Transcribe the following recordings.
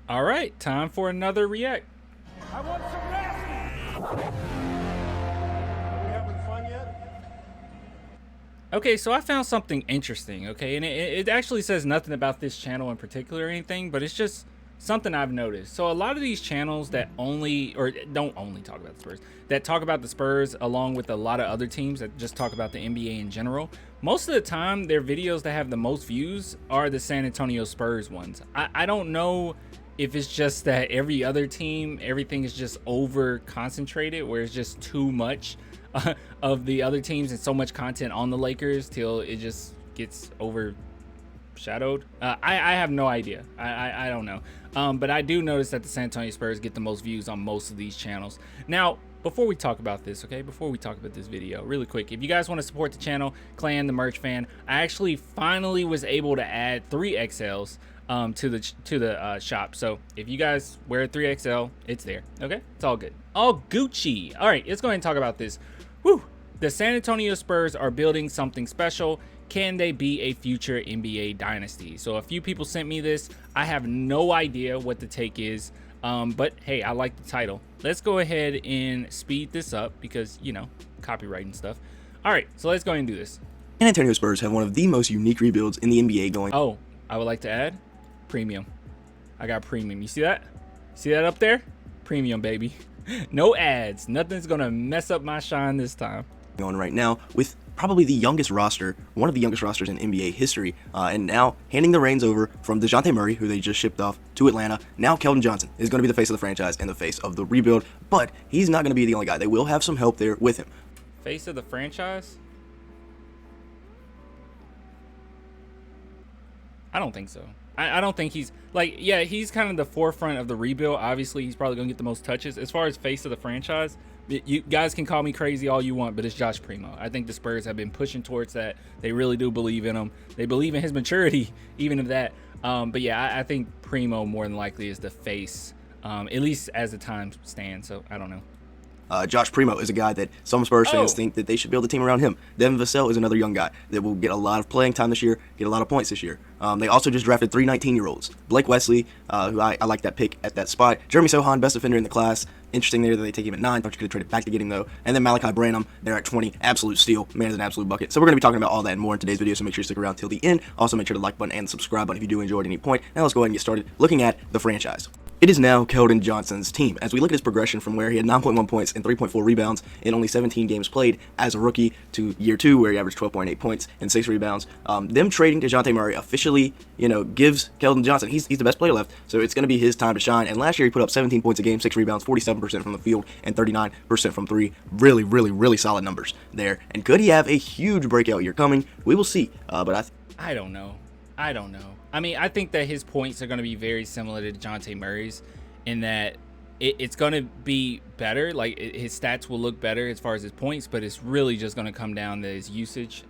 All right, time for another react. I want some nasty. Are we having fun yet? Okay, so I found something interesting, okay? And it actually says nothing about this channel in particular or anything, but it's just something I've noticed. So a lot of these channels that only, or don't only talk about the Spurs, that talk about the Spurs along with a lot of other teams that just talk about the NBA in general, most of the time their videos that have the most views are the San Antonio Spurs ones. I don't know if it's just that every other team, everything is just over concentrated where it's just too much of the other teams and so much content on the Lakers till it just gets overshadowed. I have no idea. I don't know. But I do notice that the San Antonio Spurs get the most views on most of these channels. Now, before we talk about this, okay, before we talk about this video, really quick, if you guys want to support the channel, Clan, the merch fan, I actually finally was able to add 3XLs to the shop. So if you guys wear 3XL, it's there. Okay, it's all good, all Gucci. All right, let's go ahead and talk about this. Woo! The San Antonio Spurs are building something special. Can they be a future NBA dynasty? So a few people sent me this. I have no idea what the take is, but hey, I like the title. Let's go ahead and speed this up because, you know, copyright and stuff. All right, so let's go ahead and do this. San Antonio Spurs have one of the most unique rebuilds in the NBA going. Oh, I would like to add premium. I got premium. You see that? See that up there? Premium, baby. No ads. Nothing's gonna mess up my shine this time. On right now with probably the youngest roster, one of the youngest rosters in NBA history, and now handing the reins over from Dejounte Murray, who they just shipped off to Atlanta. Now Keldon Johnson is going to be the face of the franchise and the face of the rebuild, but he's not going to be the only guy. They will have some help there with him. Face of the franchise? I don't think so. I don't think he's like, yeah, he's kind of the forefront of the rebuild. Obviously, he's probably gonna get the most touches. As far as face of the franchise, you guys can call me crazy all you want, but it's Josh Primo. I think the Spurs have been pushing towards that. They really do believe in him. They believe in his maturity, even of that. But yeah, I think Primo more than likely is the face, at least as the time stands. So I don't know. Josh Primo is a guy that some Spurs fans think that they should build a team around him. Devin Vassell is another young guy that will get a lot of playing time this year, get a lot of points this year. They also just drafted 3 19-year-olds. Blake Wesley, who I like that pick at that spot. Jeremy Sohan, best defender in the class. Interesting there that they take him at 9. Thought you could have traded back to get him, though. And then Malachi Branham, they're at 20. Absolute steal. Man is an absolute bucket. So we're going to be talking about all that and more in today's video, so make sure you stick around till the end. Also, make sure to like button and the subscribe button if you do enjoy at any point. Now let's go ahead and get started looking at the franchise. It is now Keldon Johnson's team. As we look at his progression from where he had 9.1 points and 3.4 rebounds in only 17 games played as a rookie to year 2 where he averaged 12.8 points and 6 rebounds. Them trading Dejounte Murray officially, gives Keldon Johnson, he's the best player left, so it's going to be his time to shine. And last year he put up 17 points a game, 6 rebounds, 47% from the field, and 39% from 3. Really, really, really solid numbers there. And could he have a huge breakout year coming? We will see. But I don't know. I mean, I think that his points are going to be very similar to DeJounte Murray's in that it's going to be better. Like, his stats will look better as far as his points, but it's really just going to come down to his usage.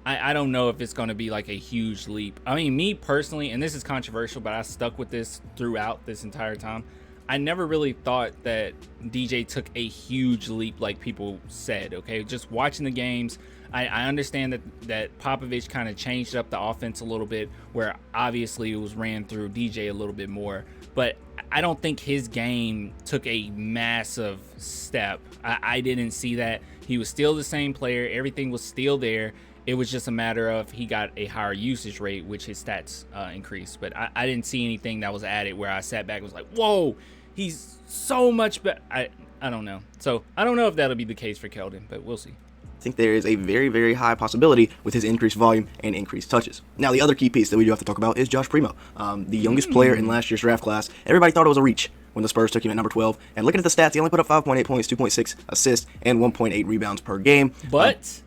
I don't know if it's going to be like a huge leap. I mean, me personally, and this is controversial, but I stuck with this throughout this entire time. I never really thought that DJ took a huge leap like people said, okay? Just watching the games, I understand that Popovich kind of changed up the offense a little bit, where obviously it was ran through DJ a little bit more, but I don't think his game took a massive step. I didn't see that. He was still the same player. Everything was still there. It was just a matter of he got a higher usage rate, which his stats increased. But I didn't see anything that was added where I sat back and was like, whoa, he's so much better. I don't know. So I don't know if that'll be the case for Keldon, but we'll see. I think there is a very, very high possibility with his increased volume and increased touches. Now, the other key piece that we do have to talk about is Josh Primo, the youngest player in last year's draft class. Everybody thought it was a reach when the Spurs took him at number 12. And looking at the stats, he only put up 5.8 points, 2.6 assists, and 1.8 rebounds per game. But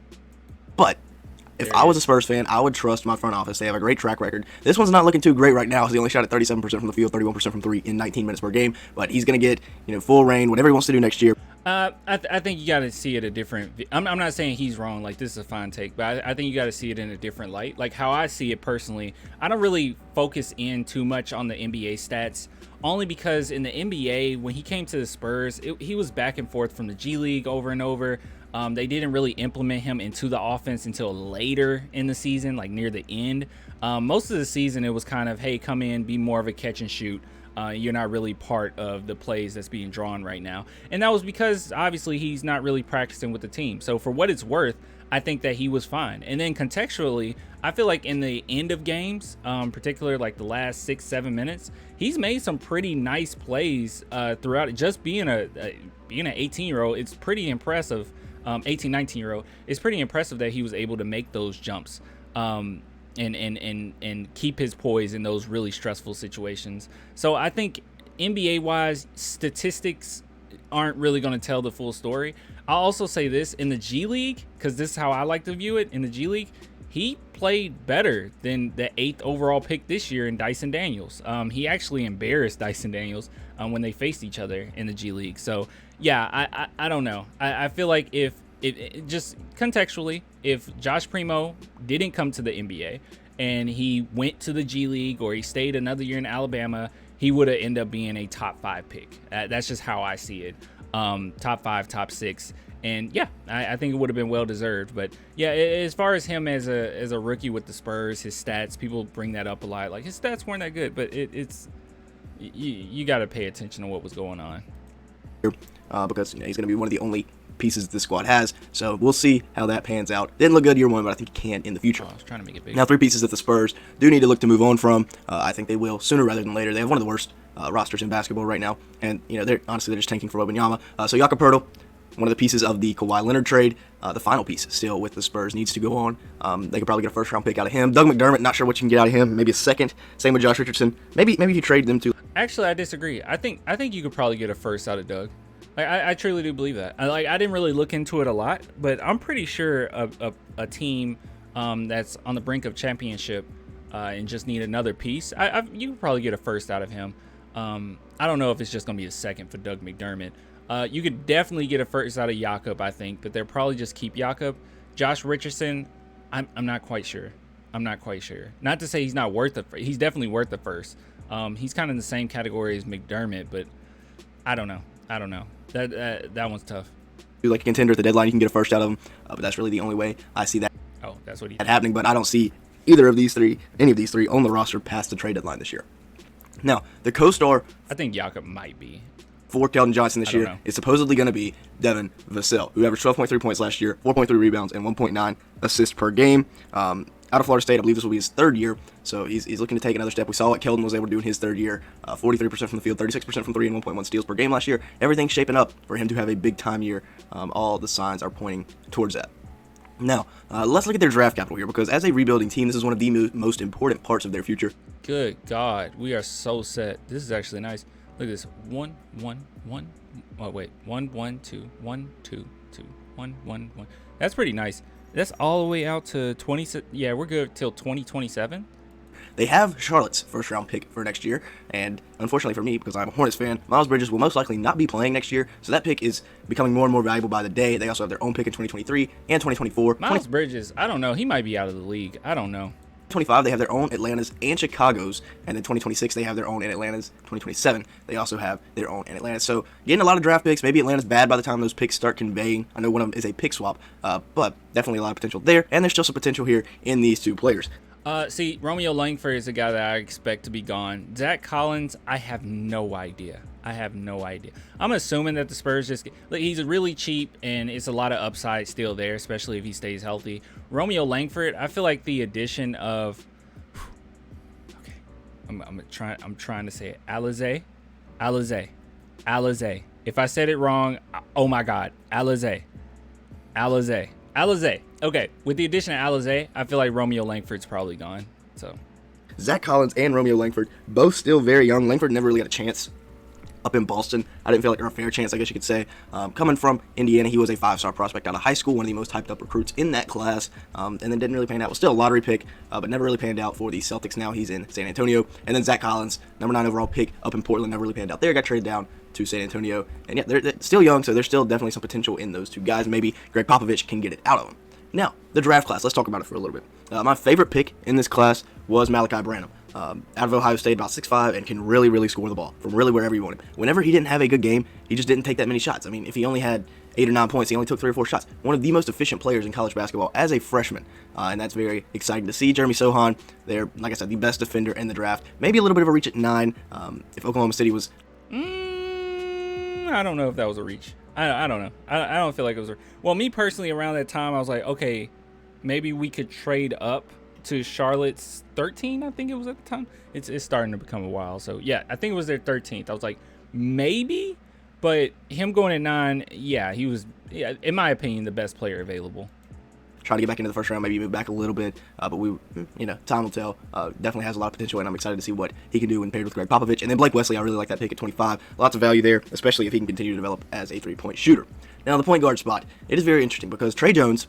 if I was a Spurs fan, I would trust my front office. They have a great track record. This one's not looking too great right now. He only shot at 37% from the field, 31% from 3 in 19 minutes per game. But he's going to get full reign, whatever he wants to do next year. I think you got to see it a different. I'm not saying he's wrong. Like, this is a fine take, but I think you got to see it in a different light. Like how I see it personally, I don't really focus in too much on the NBA stats, only because in the NBA, when he came to the Spurs, he was back and forth from the G League over and over. They didn't really implement him into the offense until later in the season, like near the end. Most of the season, it was kind of, hey, come in, be more of a catch and shoot. You're not really part of the plays that's being drawn right now. And that was because obviously he's not really practicing with the team. So for what it's worth, I think that he was fine. And then contextually, I feel like in the end of games, particularly like the last 6-7 minutes, he's made some pretty nice plays throughout it. Just being an 18-year-old, it's pretty impressive. 19-year-old, it's pretty impressive that he was able to make those jumps and keep his poise in those really stressful situations. So I think NBA-wise, statistics aren't really going to tell the full story. I'll also say this, in the G League, because this is how I like to view it, in the G League, he played better than the 8th overall pick this year in Dyson Daniels. He actually embarrassed Dyson Daniels when they faced each other in the G League. So yeah, I don't know. I feel like if just contextually, if Josh Primo didn't come to the NBA and he went to the G League or he stayed another year in Alabama, he would have ended up being a top 5 pick. That's just how I see it. Top 5, top 6. And yeah, I think it would have been well deserved. But yeah, as far as him as a rookie with the Spurs, his stats, people bring that up a lot. Like, his stats weren't that good, but it's you got to pay attention to what was going on. Because he's going to be one of the only pieces the squad has. So we'll see how that pans out. Didn't look good year one, but I think he can in the future. I was trying to make it big. Now, 3 pieces that the Spurs do need to look to move on from. I think they will sooner rather than later. They have one of the worst rosters in basketball right now, and they're just tanking for Wembanyama. So Jakob Poeltl, one of the pieces of the Kawhi Leonard trade, the final piece still with the Spurs, needs to go on. They could probably get a first-round pick out of him. Doug McDermott, not sure what you can get out of him. Maybe a second. Same with Josh Richardson. Maybe you trade them to. Actually, I disagree. I think you could probably get a first out of Doug. Like, I truly do believe that. I didn't really look into it a lot, but I'm pretty sure a team that's on the brink of championship and just need another piece, you could probably get a first out of him. I don't know if it's just going to be a second for Doug McDermott. You could definitely get a first out of Jakob, I think, but they'll probably just keep Jakob. Josh Richardson, I'm not quite sure. Not to say he's not worth it. He's definitely worth the first. He's kind of in the same category as McDermott, but I don't know. That one's tough. Like a contender at the deadline, you can get a first out of them, but that's really the only way I see that. Oh, that's what he happening. But I don't see any of these three on the roster past the trade deadline this year. Now, the CoStar, I think Jakob might be for Keldon Johnson this year is supposedly going to be Devin Vassell, who averaged 12.3 points last year, 4.3 rebounds, and 1.9 assists per game. Out of Florida State, I believe this will be his 3rd year, so he's looking to take another step. We saw what Keldon was able to do in his 3rd year, 43% from the field, 36% from 3, and 1.1 steals per game last year. Everything's shaping up for him to have a big-time year. All the signs are pointing towards that. Now, let's look at their draft capital here, because as a rebuilding team, this is one of the most important parts of their future. Good God, we are so set. This is actually nice. Look at this. 1, 1, 1. Oh, wait. 1, 1, 2, 1, 2, 2, 1, 1, 1. That's pretty nice. That's all the way out to 20. Yeah, we're good till 2027. They have Charlotte's first-round pick for next year, and unfortunately for me, because I'm a Hornets fan, Miles Bridges will most likely not be playing next year, so that pick is becoming more and more valuable by the day. They also have their own pick in 2023 and 2024. Miles Bridges, I don't know. He might be out of the league. I don't know. 2025, they have their own Atlanta's and Chicago's, and then 2026 they have their own in Atlanta's. 2027 they also have their own in Atlanta. So getting a lot of draft picks. Maybe Atlanta's bad by the time those picks start conveying. I know one of them is a pick swap, but definitely a lot of potential there, and there's still some potential here in these 2 players. See, Romeo Langford is a guy that I expect to be gone. Zach Collins, I have no idea. I'm assuming that the Spurs he's really cheap, and it's a lot of upside still there, especially if he stays healthy. Romeo Langford, I feel like the addition of, okay, I'm trying to say it. Alizé. If I said it wrong, oh my God, Alizé. Okay, with the addition of Alizé, I feel like Romeo Langford's probably gone. So, Zach Collins and Romeo Langford, both still very young. Langford never really got a chance up in Boston. I didn't feel like a fair chance, I guess you could say. Coming from Indiana, he was a 5-star prospect out of high school, one of the most hyped up recruits in that class, and then didn't really pan out. Was still a lottery pick, but never really panned out for the Celtics. Now he's in San Antonio. And then Zach Collins, number 9 overall pick up in Portland, never really panned out there. Got traded down to San Antonio. And yeah, they're still young, so there's still definitely some potential in those 2 guys. Maybe Greg Popovich can get it out of them. Now, the draft class. Let's talk about it for a little bit. My favorite pick in this class was Malachi Branham. Out of Ohio State, about 6'5", and can really score the ball from really wherever you want him. Whenever he didn't have a good game, he just didn't take that many shots. I mean, if he only had 8 or 9 points. He only took 3 or 4 shots. One of the most efficient players in college basketball as a freshman, and that's very exciting to see. Jeremy Sohan, they're, like I said, the best defender in the draft. Maybe a little bit of a reach at 9. If Oklahoma City was... I don't know if that was a reach. I don't know. I don't feel like it was a... Well, me personally, around that time, I was like, okay, maybe we could trade up to Charlotte's 13, I think it was at the time. It's starting to become a while. So, yeah, I think it was their 13th. I was like, maybe... But him going at 9, yeah, he was, yeah, in my opinion, the best player available. Trying to get back into the first round, maybe move back a little bit, but time will tell. Definitely has a lot of potential, and I'm excited to see what he can do when paired with Greg Popovich. And then Blake Wesley, I really like that pick at 25. Lots of value there, especially if he can continue to develop as a three-point shooter. Now, the point guard spot, it is very interesting because Trey Jones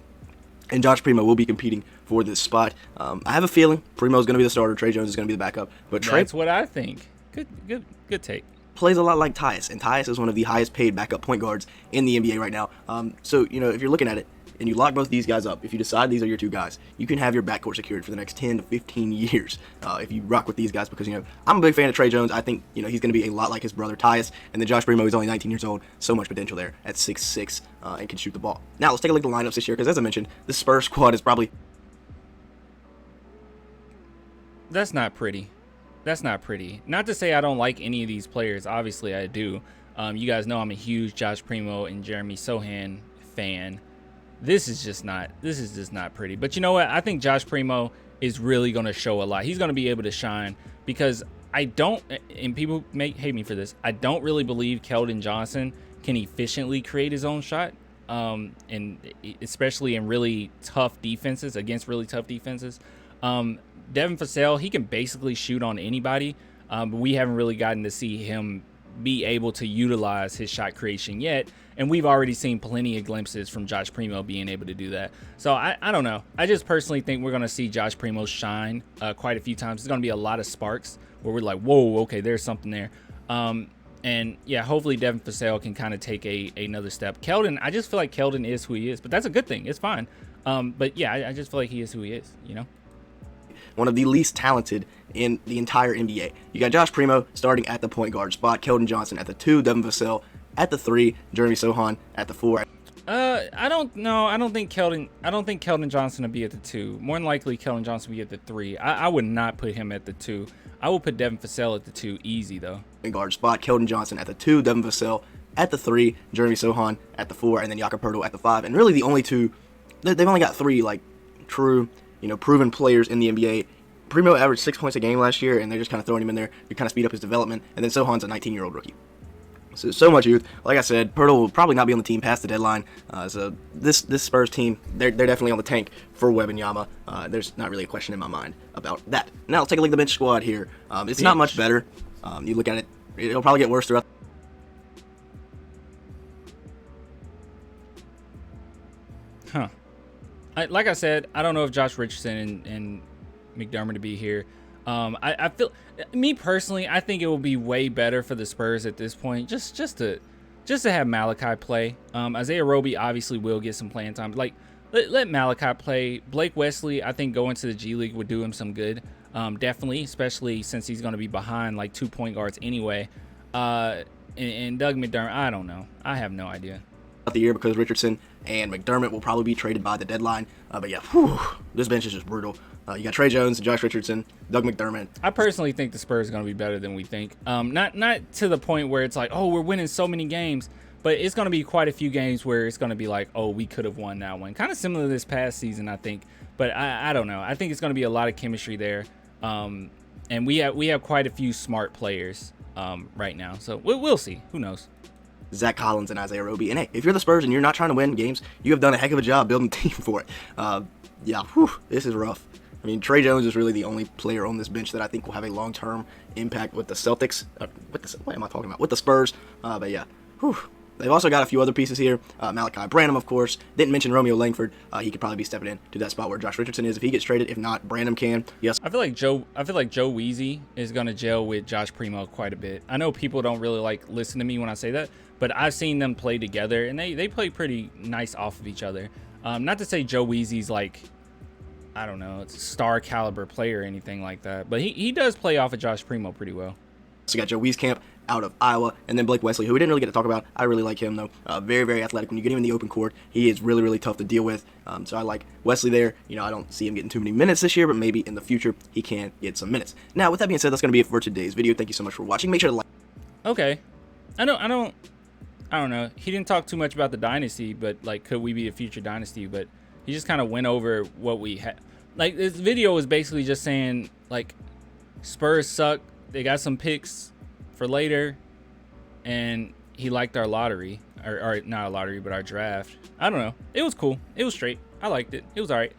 and Josh Primo will be competing for this spot. I have a feeling Primo is going to be the starter, Trey Jones is going to be the backup. But Trey, that's what I think. Good take. Plays a lot like Tyus, and Tyus is one of the highest paid backup point guards in the NBA right now. So, if you're looking at it and you lock both these guys up, if you decide these are your two guys, you can have your backcourt secured for the next 10 to 15 years if you rock with these guys because, I'm a big fan of Trey Jones. I think, he's going to be a lot like his brother Tyus, and then Josh Primo is only 19 years old. So much potential there at 6'6", and can shoot the ball. Now, let's take a look at the lineups this year because, as I mentioned, the Spurs squad is probably... That's not pretty. Not to say I don't like any of these players. Obviously, I do. You guys know I'm a huge Josh Primo and Jeremy Sohan fan. This is just not pretty. But you know what? I think Josh Primo is really going to show a lot. He's going to be able to shine because I don't, and people may hate me for this, I don't really believe Keldon Johnson can efficiently create his own shot. And especially in really tough defenses, against really tough defenses. Devin Vassell, he can basically shoot on anybody, but we haven't really gotten to see him be able to utilize his shot creation yet, and we've already seen plenty of glimpses from Josh Primo being able to do that. So I don't know. I just personally think we're going to see Josh Primo shine quite a few times. There's going to be a lot of sparks where we're like, whoa, okay, there's something there. And yeah, hopefully Devin Vassell can kind of take another step. Keldon, I just feel like Keldon is who he is, but that's a good thing. It's fine. But yeah, I just feel like he is who he is, One of the least talented in the entire NBA. You got Josh Primo starting at the point guard spot, Keldon Johnson at the 2, Devin Vassell at the 3, Jeremy Sohan at the 4. I don't know. I don't think Keldon Johnson will be at the 2. More than likely, Keldon Johnson will be at the 3. I would not put him at the 2. I would put Devin Vassell at the 2 easy though. Guard spot, Keldon Johnson at the 2, Devin Vassell at the 3, Jeremy Sohan at the 4, and then Jakob Poeltl at the 5. And really the only two, they've only got 3 like true, proven players in the NBA. Primo averaged 6 points a game last year, and they're just kind of throwing him in there to kind of speed up his development. And then Sohan's a 19-year-old rookie. So much youth. Like I said, Poeltl will probably not be on the team past the deadline. So this Spurs team, they're definitely on the tank for Wembanyama. There's not really a question in my mind about that. Now let's take a look at the bench squad here. It's not much better. You look at it, it'll probably get worse throughout. Like I said, I don't know if Josh Richardson and McDermott to be here. I feel, me personally, I think it will be way better for the Spurs at this point, just to have Malachi play. Isaiah Roby obviously will get some playing time. Like let Malachi play. Blake Wesley, I think going to the G League would do him some good. Definitely, especially since he's going to be behind like 2 point guards anyway. And Doug McDermott, I don't know. I have no idea. The year because Richardson and McDermott will probably be traded by the deadline. But yeah, this bench is just brutal. You got Trey Jones, Josh Richardson, Doug McDermott. I personally think the Spurs are going to be better than we think. Not to the point where it's like, oh, we're winning so many games, but it's going to be quite a few games where it's going to be like, oh, we could have won that one. Kind of similar to this past season, I think. But I don't know. I think it's going to be a lot of chemistry there. And we have quite a few smart players right now. So we'll see. Who knows? Zach Collins and Isaiah Roby. And hey, if you're the Spurs and you're not trying to win games, you have done a heck of a job building a team for it. This is rough. I mean, Trey Jones is really the only player on this bench that I think will have a long-term impact with the Celtics. What am I talking about? With the Spurs. But yeah, they've also got a few other pieces here. Malachi Branham, of course. Didn't mention Romeo Langford. He could probably be stepping in to that spot where Josh Richardson is if he gets traded. If not, Branham can. Yes. I feel like Joe Weezy is going to gel with Josh Primo quite a bit. I know people don't really like listen to me when I say that, but I've seen them play together, and they play pretty nice off of each other. Not to say Joe Weezy's like, I don't know, it's a star caliber player or anything like that, but he does play off of Josh Primo pretty well. So you got Joe Wieskamp out of Iowa. And then Blake Wesley, who we didn't really get to talk about. I really like him, though. Very, very athletic. When you get him in the open court, he is really, really tough to deal with. So I like Wesley there. You know, I don't see him getting too many minutes this year, but maybe in the future he can get some minutes. Now, with that being said, that's going to be it for today's video. Thank you so much for watching. Make sure to like. Okay. I don't know. He didn't talk too much about the dynasty, but like, could we be a future dynasty? But he just kind of went over what we had. Like, this video was basically just saying, like, Spurs suck. They got some picks for later, and he liked our lottery, or not our lottery, but our draft. I don't know. It was cool. It was straight. I liked it. It was all right.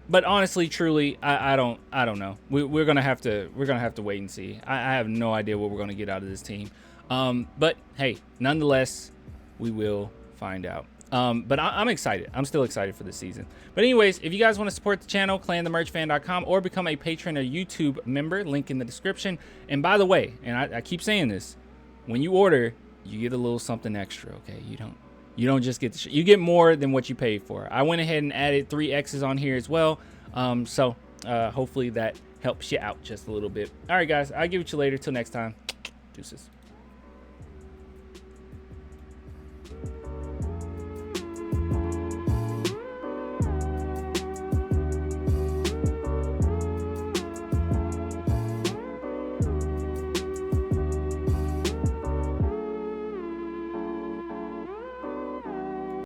But honestly, truly, I don't know. We're gonna have to wait and see. I have no idea what we're gonna get out of this team. But hey, nonetheless, we will find out. But I'm excited. I'm still excited for this season. But anyways, if you guys want to support the channel, clanthemerchfan.com, or become a patron or YouTube member, link in the description. And by the way, and I keep saying this, when you order, you get a little something extra. Okay, you don't just get the you get more than what you paid for. I went ahead and added 3 X's on here as well. So hopefully that helps you out just a little bit. All right, guys, I'll give it to you later. Till next time, deuces.